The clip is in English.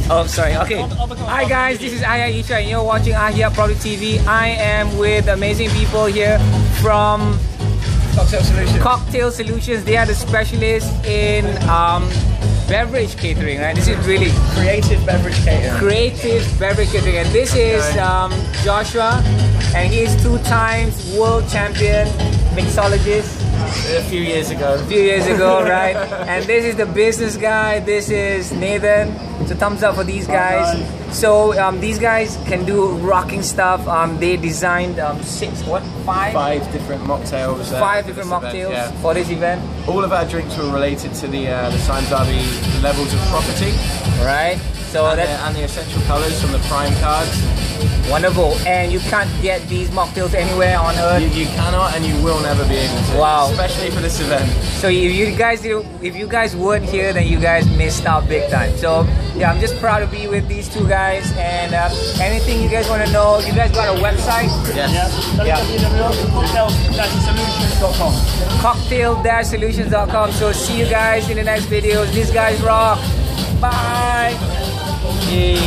Oh, sorry. Okay. Hi guys, this is Aya Isha and you're watching Ahia Product TV. I am with amazing people here from Cocktail Solutions. Cocktail Solutions. They are the specialists in beverage catering, right? This is really Creative beverage catering. creative beverage catering. And this is Joshua, and he is 2 times world champion mixologist. A few years ago. Right? And this is the business guy. This is Nathan. So thumbs up for these guys. So these guys can do rocking stuff. They designed 5 different mocktails. 5 different mocktails for this event. All of our drinks were related to the Sime Darby levels of property. Right. So And the essential colours from the prime cards. Wonderful. And you can't get these mocktails anywhere on earth. You cannot and you will never be able to. Wow. Especially for this event. So if you guys weren't here, then you guys missed out big time. So yeah, I'm just proud to be with these 2 guys. And anything you guys want to know, you guys got a website? Yes. www.cocktail-solutions.com. Cocktail-solutions.com. So see you guys in the next videos. These guys rock. Bye. Yay.